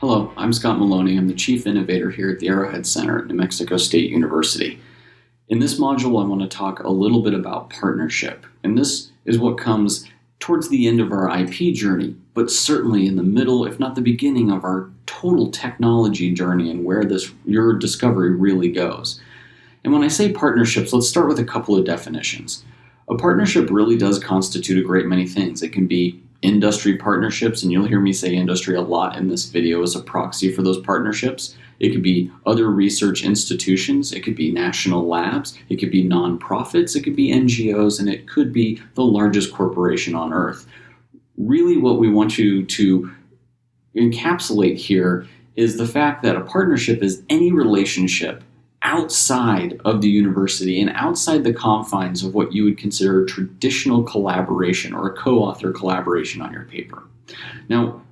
Hello, I'm Scott Maloney. I'm the Chief Innovator here at the Arrowhead Center at New Mexico State University. In this module, I want to talk a little bit about partnership. And this is what comes towards the end of our IP journey, but certainly in the middle, if not the beginning, of our total technology journey and where your discovery really goes. And when I say partnerships, let's start with a couple of definitions. A partnership really does constitute a great many things. It can be industry partnerships, and you'll hear me say industry a lot in this video as a proxy for those partnerships. It could be other research institutions, it could be national labs, it could be nonprofits, it could be NGOs, and it could be the largest corporation on earth. Really what we want you to encapsulate here is the fact that a partnership is any relationship outside of the university and outside the confines of what you would consider traditional collaboration or a co-author collaboration on your paper. Now,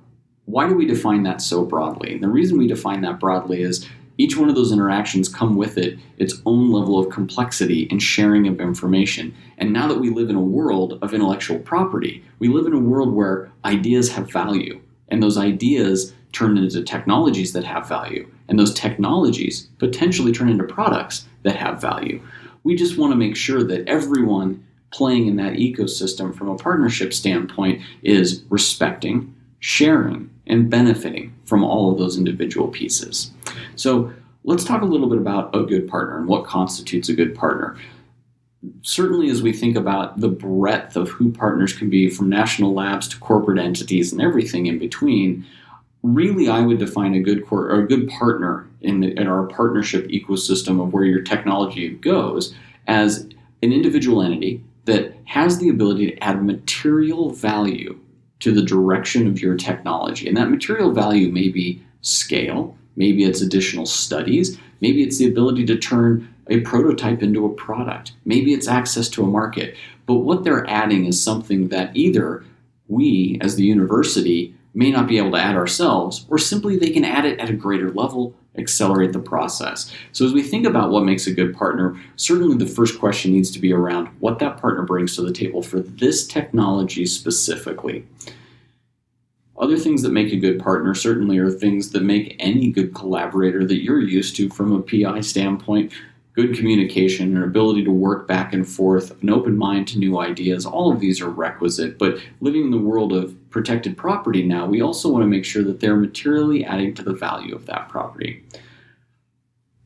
why do we define that so broadly? And the reason we define that broadly is each one of those interactions come with it its own level of complexity and sharing of information. And now that we live in a world of intellectual property, we live in a world where ideas have value, and those ideas turn into technologies that have value, and those technologies potentially turn into products that have value. We just want to make sure that everyone playing in that ecosystem from a partnership standpoint is respecting, sharing, and benefiting from all of those individual pieces. So let's talk a little bit about a good partner and what constitutes a good partner. Certainly, as we think about the breadth of who partners can be, from national labs to corporate entities and everything in between, really I would define a good partner in our partnership ecosystem of where your technology goes as an individual entity that has the ability to add material value to the direction of your technology. And that material value may be scale, maybe it's additional studies, maybe it's the ability to turn a prototype into a product, maybe it's access to a market. But what they're adding is something that either we as the university may not be able to add ourselves, or simply they can add it at a greater level, accelerate the process. So as we think about what makes a good partner, certainly the first question needs to be around what that partner brings to the table for this technology specifically. Other things that make a good partner certainly are things that make any good collaborator that you're used to from a PI standpoint. Good communication, an ability to work back and forth, an open mind to new ideas, all of these are requisite. But living in the world of protected property now, we also want to make sure that they're materially adding to the value of that property.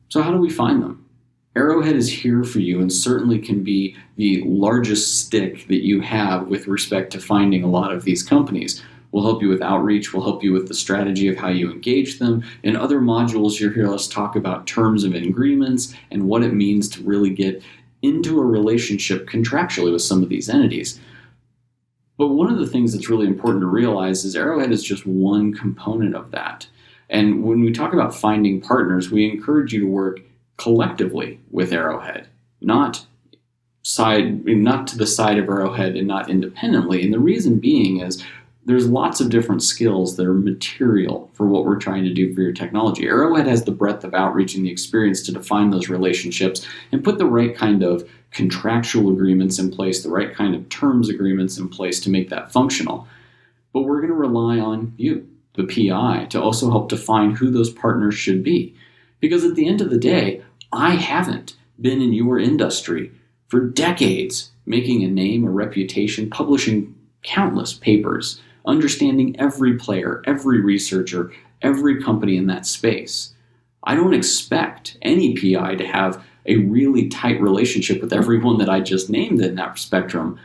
So how do we find them? Arrowhead is here for you and certainly can be the largest stick that you have with respect to finding a lot of these companies. We'll help you with outreach, we'll help you with the strategy of how you engage them. In other modules, you'll hear us talk about terms of agreements and what it means to really get into a relationship contractually with some of these entities. But one of the things that's really important to realize is Arrowhead is just one component of that. And when we talk about finding partners, we encourage you to work collectively with Arrowhead, not to the side of Arrowhead and not independently. And the reason being is there's lots of different skills that are material for what we're trying to do for your technology. Arrowhead has the breadth of outreach and the experience to define those relationships and put the right kind of contractual agreements in place, the right kind of terms agreements in place to make that functional. But we're going to rely on you, the PI, to also help define who those partners should be. Because at the end of the day, I haven't been in your industry for decades, making a name, a reputation, publishing countless papers, understanding every player, every researcher, every company in that space. I don't expect any PI to have a really tight relationship with everyone that I just named in that spectrum,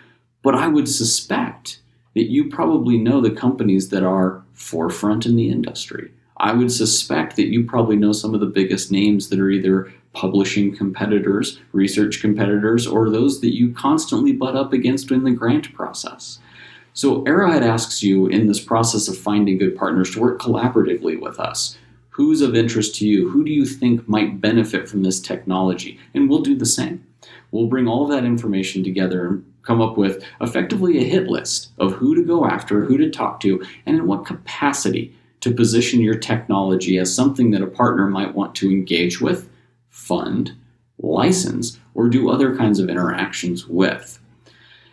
but I would suspect that you probably know the companies that are forefront in the industry. I would suspect that you probably know some of the biggest names that are either publishing competitors, research competitors, or those that you constantly butt up against in the grant process. So Arrowhead asks you in this process of finding good partners to work collaboratively with us. Who's of interest to you? Who do you think might benefit from this technology? And we'll do the same. We'll bring all of that information together and come up with effectively a hit list of who to go after, who to talk to, and in what capacity to position your technology as something that a partner might want to engage with, fund, license, or do other kinds of interactions with.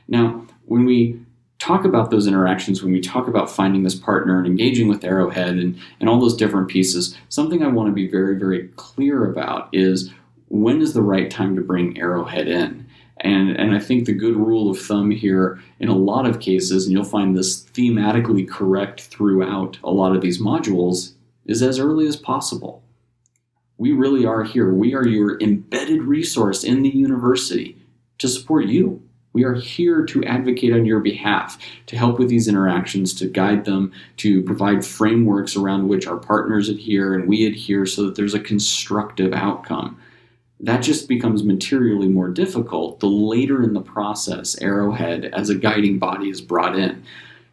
Now, when we talk about those interactions, when we talk about finding this partner and engaging with Arrowhead and all those different pieces, something I want to be very, very clear about is when is the right time to bring Arrowhead in. And I think the good rule of thumb here in a lot of cases, and you'll find this thematically correct throughout a lot of these modules, is as early as possible. We really are here. We are your embedded resource in the university to support you. We are here to advocate on your behalf, to help with these interactions, to guide them, to provide frameworks around which our partners adhere and we adhere so that there's a constructive outcome. That just becomes materially more difficult the later in the process Arrowhead as a guiding body is brought in.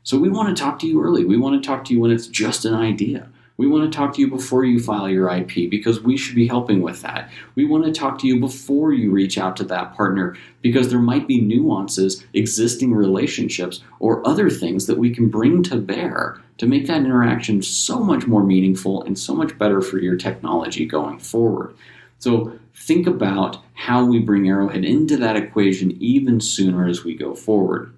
So we want to talk to you early. We want to talk to you when it's just an idea. We want to talk to you before you file your IP because we should be helping with that. We want to talk to you before you reach out to that partner because there might be nuances, existing relationships, or other things that we can bring to bear to make that interaction so much more meaningful and so much better for your technology going forward. So think about how we bring Arrowhead into that equation even sooner as we go forward.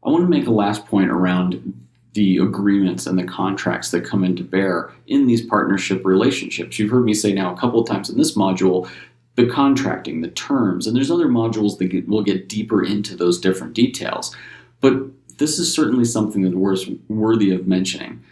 I want to make a last point around the agreements and the contracts that come into bear in these partnership relationships. You've heard me say now a couple of times in this module, the contracting, the terms, and there's other modules that will get deeper into those different details. But this is certainly something that was worthy of mentioning.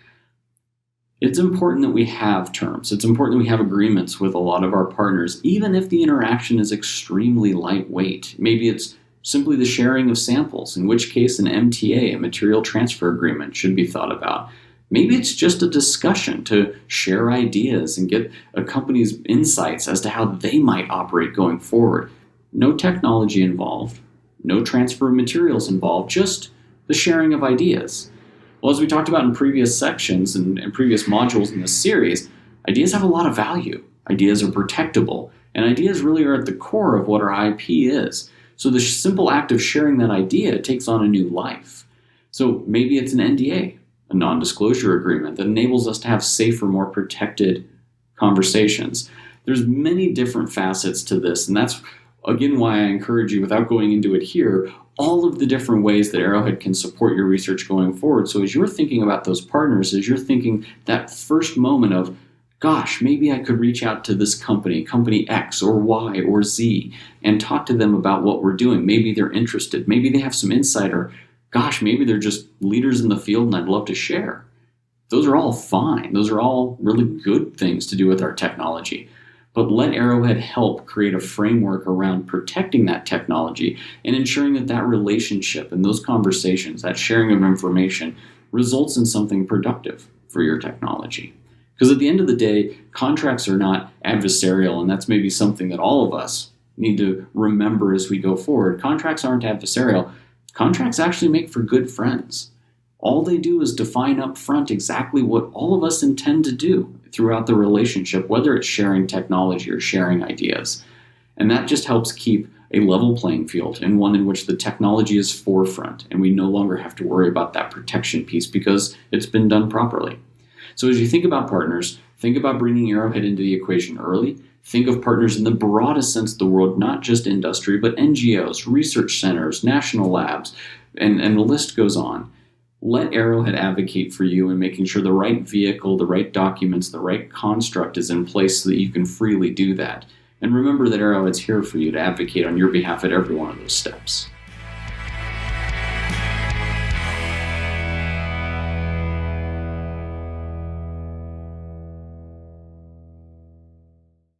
It's important that we have terms. It's important that we have agreements with a lot of our partners, even if the interaction is extremely lightweight. Maybe it's simply the sharing of samples, in which case an MTA, a material transfer agreement, should be thought about. Maybe it's just a discussion to share ideas and get a company's insights as to how they might operate going forward. No technology involved, no transfer of materials involved, just the sharing of ideas. Well, as we talked about in previous sections and previous modules in this series, ideas have a lot of value. Ideas are protectable, and ideas really are at the core of what our IP is. So the simple act of sharing that idea takes on a new life. So maybe it's an NDA, a non-disclosure agreement that enables us to have safer, more protected conversations. There's many different facets to this, and that's, again, why I encourage you, without going into it here, all of the different ways that Arrowhead can support your research going forward. So as you're thinking about those partners, as you're thinking that first moment of, gosh, maybe I could reach out to this company, company X or Y or Z, and talk to them about what we're doing. Maybe they're interested. Maybe they have some insight, or gosh, maybe they're just leaders in the field and I'd love to share. Those are all fine. Those are all really good things to do with our technology. But let Arrowhead help create a framework around protecting that technology and ensuring that that relationship and those conversations, that sharing of information, results in something productive for your technology. Because at the end of the day, contracts are not adversarial, and that's maybe something that all of us need to remember as we go forward. Contracts aren't adversarial. Contracts actually make for good friends. All they do is define up front exactly what all of us intend to do throughout the relationship, whether it's sharing technology or sharing ideas. And that just helps keep a level playing field, and one in which the technology is forefront, and we no longer have to worry about that protection piece because it's been done properly. So as you think about partners, think about bringing Arrowhead into the equation early. Think of partners in the broadest sense of the word, not just industry, but NGOs, research centers, national labs, and the list goes on. Let Arrowhead advocate for you in making sure the right vehicle, the right documents, the right construct is in place so that you can freely do that. And remember that Arrowhead's here for you to advocate on your behalf at every one of those steps.